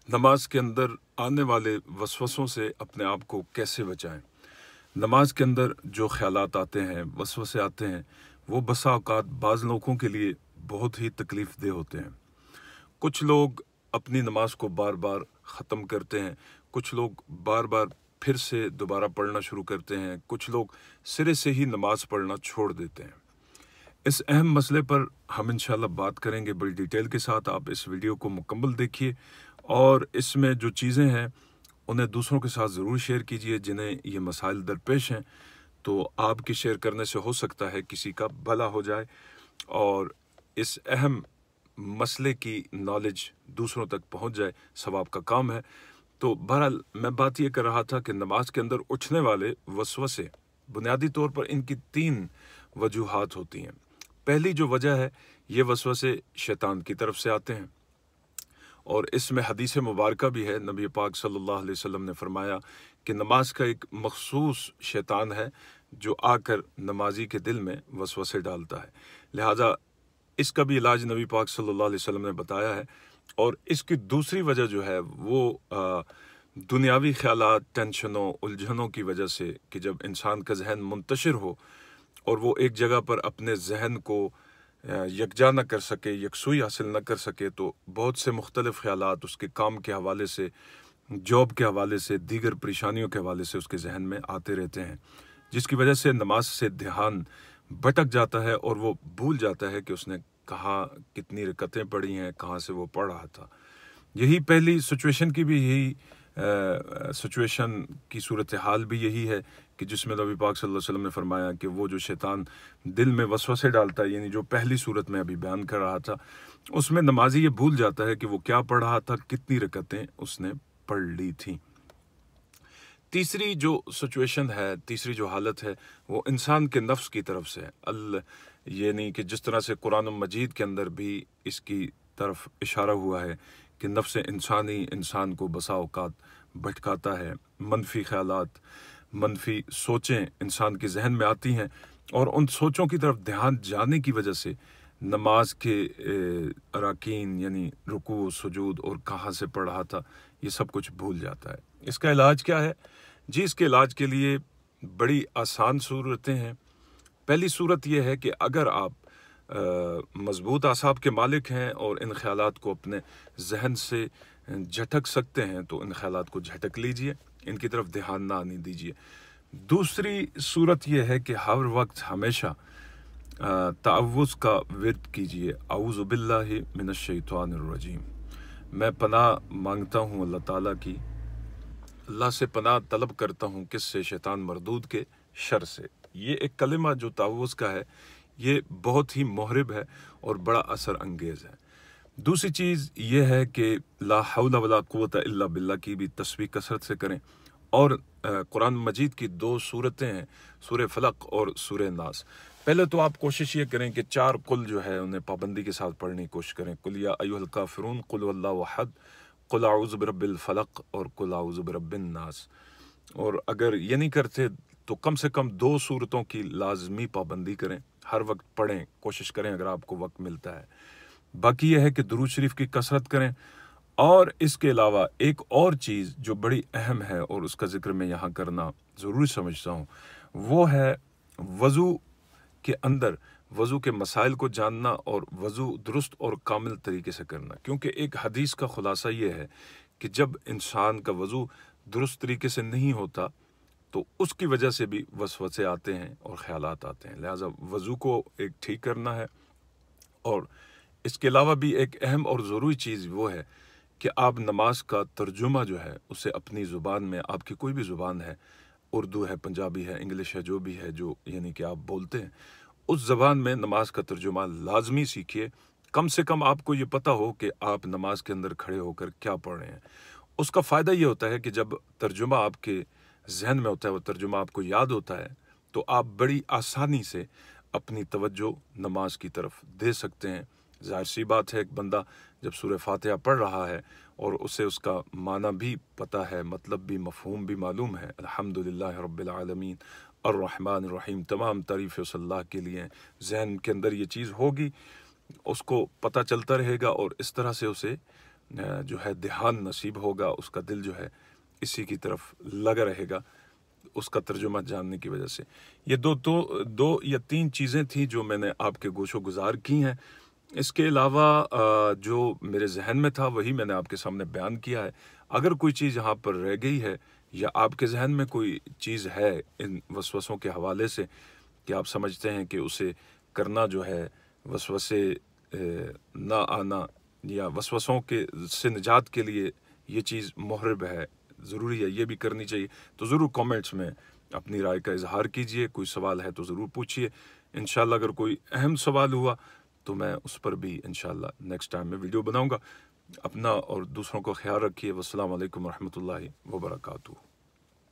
نماز کے اندر آنے والے وسوسوں سے اپنے آپ کو کیسے بچائیں؟ نماز کے اندر جو خیالات آتے ہیں، وسوسے آتے ہیں، وہ بسا اوقات بعض لوگوں کے لیے بہت ہی تکلیف دہ ہوتے ہیں۔ کچھ لوگ اپنی نماز کو بار بار ختم کرتے ہیں، کچھ لوگ بار بار پھر سے دوبارہ پڑھنا شروع کرتے ہیں، کچھ لوگ سرے سے ہی نماز پڑھنا چھوڑ دیتے ہیں۔ اس اہم مسئلے پر ہم انشاءاللہ بات کریں گے بڑی ڈیٹیل کے ساتھ۔ آپ اس ویڈیو کو مکمل دیکھیے اور اس میں جو چیزیں ہیں انہیں دوسروں کے ساتھ ضرور شیئر کیجیے جنہیں یہ مسائل درپیش ہیں، تو آپ کے شیئر کرنے سے ہو سکتا ہے کسی کا بھلا ہو جائے اور اس اہم مسئلے کی نالج دوسروں تک پہنچ جائے، ثواب کا کام ہے۔ تو بہرحال میں بات یہ کر رہا تھا کہ نماز کے اندر اٹھنے والے وسوسے بنیادی طور پر ان کی 3 وجوہات ہوتی ہیں۔ پہلی جو وجہ ہے، یہ وسوسے شیطان کی طرف سے آتے ہیں، اور اس میں حدیث مبارکہ بھی ہے۔ نبی پاک صلی اللہ علیہ وسلم نے فرمایا کہ نماز کا ایک مخصوص شیطان ہے جو آ کر نمازی کے دل میں وسوسے ڈالتا ہے، لہٰذا اس کا بھی علاج نبی پاک صلی اللہ علیہ وسلم نے بتایا ہے۔ اور اس کی دوسری وجہ جو ہے وہ دنیاوی خیالات، ٹینشنوں، الجھنوں کی وجہ سے، کہ جب انسان کا ذہن منتشر ہو اور وہ ایک جگہ پر اپنے ذہن کو یکجا نہ کر سکے، یکسوئی حاصل نہ کر سکے، تو بہت سے مختلف خیالات اس کے کام کے حوالے سے، جاب کے حوالے سے، دیگر پریشانیوں کے حوالے سے اس کے ذہن میں آتے رہتے ہیں، جس کی وجہ سے نماز سے دھیان بھٹک جاتا ہے اور وہ بھول جاتا ہے کہ اس نے کہاں کتنی رکعتیں پڑھی ہیں، کہاں سے وہ پڑھ رہا تھا۔ یہی پہلی سچویشن کی بھی یہی سچویشن کی صورتحال بھی یہی ہے کہ جس میں نبی پاک صلی اللہ علیہ وسلم نے فرمایا کہ وہ جو شیطان دل میں وسوسے ڈالتا ہے، یعنی جو پہلی صورت میں ابھی بیان کر رہا تھا، اس میں نمازی یہ بھول جاتا ہے کہ وہ کیا پڑھ رہا تھا، کتنی رکعتیں اس نے پڑھ لی تھیں۔ تیسری جو سچویشن ہے، تیسری جو حالت ہے، وہ انسان کے نفس کی طرف سے ہے، یعنی کہ جس طرح سے قرآن مجید کے اندر بھی اس کی طرف اشارہ ہوا ہے کہ نفس انسانی انسان کو بسا اوقات بھٹکاتا ہے، منفی خیالات، منفی سوچیں انسان کے ذہن میں آتی ہیں، اور ان سوچوں کی طرف دھیان جانے کی وجہ سے نماز کے اراکین یعنی رکوع، سجود اور کہاں سے پڑھ رہا تھا، یہ سب کچھ بھول جاتا ہے۔ اس کا علاج کیا ہے؟ جی، اس کے علاج کے لیے بڑی آسان صورتیں ہیں۔ پہلی صورت یہ ہے کہ اگر آپ مضبوط اعصاب کے مالک ہیں اور ان خیالات کو اپنے ذہن سے جھٹک سکتے ہیں، تو ان خیالات کو جھٹک لیجئے، ان کی طرف دھیان نہ آنے دیجئے۔ دوسری صورت یہ ہے کہ ہر وقت ہمیشہ تعوذ کا ورد کیجئے، اعوذ باللہ من الشیطان الرجیم۔ میں پناہ مانگتا ہوں اللہ تعالیٰ کی، اللہ سے پناہ طلب کرتا ہوں کس سے؟ شیطان مردود کے شر سے۔ یہ ایک کلمہ جو تعوذ کا ہے، یہ بہت ہی محرب ہے اور بڑا اثر انگیز ہے۔ دوسری چیز یہ ہے کہ لا حول ولا قوت الا باللہ کی بھی تسبیح کثرت سے کریں، اور قرآن مجید کی 2 صورتیں ہیں، سورہ فلق اور سورہ ناس۔ پہلے تو آپ کوشش یہ کریں کہ 4 قل جو ہے انہیں پابندی کے ساتھ پڑھنے کی کوشش کریں۔ قل یا ایھا الکافرون، قل واللہ احد، قل اعوذ برب الفلق اور قل اعوذ برب الناس۔ اور اگر یہ نہیں کرتے تو کم سے کم 2 صورتوں کی لازمی پابندی کریں، ہر وقت پڑھیں، کوشش کریں اگر آپ کو وقت ملتا ہے۔ باقی یہ ہے کہ درود شریف کی کثرت کریں، اور اس کے علاوہ ایک اور چیز جو بڑی اہم ہے اور اس کا ذکر میں یہاں کرنا ضروری سمجھتا ہوں، وہ ہے وضو کے اندر وضو کے مسائل کو جاننا اور وضو درست اور کامل طریقے سے کرنا، کیونکہ ایک حدیث کا خلاصہ یہ ہے کہ جب انسان کا وضو درست طریقے سے نہیں ہوتا تو اس کی وجہ سے بھی وسوسے آتے ہیں اور خیالات آتے ہیں، لہٰذا وضو کو ایک ٹھیک کرنا ہے۔ اور اس کے علاوہ بھی ایک اہم اور ضروری چیز وہ ہے کہ آپ نماز کا ترجمہ جو ہے اسے اپنی زبان میں، آپ کی کوئی بھی زبان ہے، اردو ہے، پنجابی ہے، انگلش ہے، جو بھی ہے، جو یعنی کہ آپ بولتے ہیں، اس زبان میں نماز کا ترجمہ لازمی سیکھیے۔ کم سے کم آپ کو یہ پتہ ہو کہ آپ نماز کے اندر کھڑے ہو کر کیا پڑھ رہے ہیں۔ اس کا فائدہ یہ ہوتا ہے کہ جب ترجمہ آپ کے ذہن میں ہوتا ہے، وہ ترجمہ آپ کو یاد ہوتا ہے، تو آپ بڑی آسانی سے اپنی توجہ نماز کی طرف دے سکتے ہیں۔ ظاہر سی بات ہے، ایک بندہ جب سورہ فاتحہ پڑھ رہا ہے اور اسے اس کا معنی بھی پتہ ہے، مطلب بھی، مفہوم بھی معلوم ہے، الحمدللہ رب العالمین الرحمن الرحیم، تمام تعریف اس اللہ کے لیے، ذہن کے اندر یہ چیز ہوگی، اس کو پتہ چلتا رہے گا اور اس طرح سے اسے جو ہے دھیان نصیب ہوگا، اس کا دل جو ہے اسی کی طرف لگا رہے گا اس کا ترجمہ جاننے کی وجہ سے۔ یہ دو یا تین چیزیں تھیں جو میں نے آپ کے گوش و گزار کی ہیں۔ اس کے علاوہ جو میرے ذہن میں تھا وہی میں نے آپ کے سامنے بیان کیا ہے۔ اگر کوئی چیز یہاں پر رہ گئی ہے یا آپ کے ذہن میں کوئی چیز ہے ان وسوسوں کے حوالے سے کہ آپ سمجھتے ہیں کہ اسے کرنا جو ہے وسوسے نہ آنا یا وسوسوں سے نجات کے لیے یہ چیز محرب ہے، ضروری ہے، یہ بھی کرنی چاہیے، تو ضرور کامنٹس میں اپنی رائے کا اظہار کیجئے۔ کوئی سوال ہے تو ضرور پوچھیے۔ انشاءاللہ اگر کوئی اہم سوال ہوا تو میں اس پر بھی انشاءاللہ نیکسٹ ٹائم میں ویڈیو بناؤں گا۔ اپنا اور دوسروں کو خیال رکھیے۔ والسلام علیکم ورحمۃ اللہ وبرکاتہ۔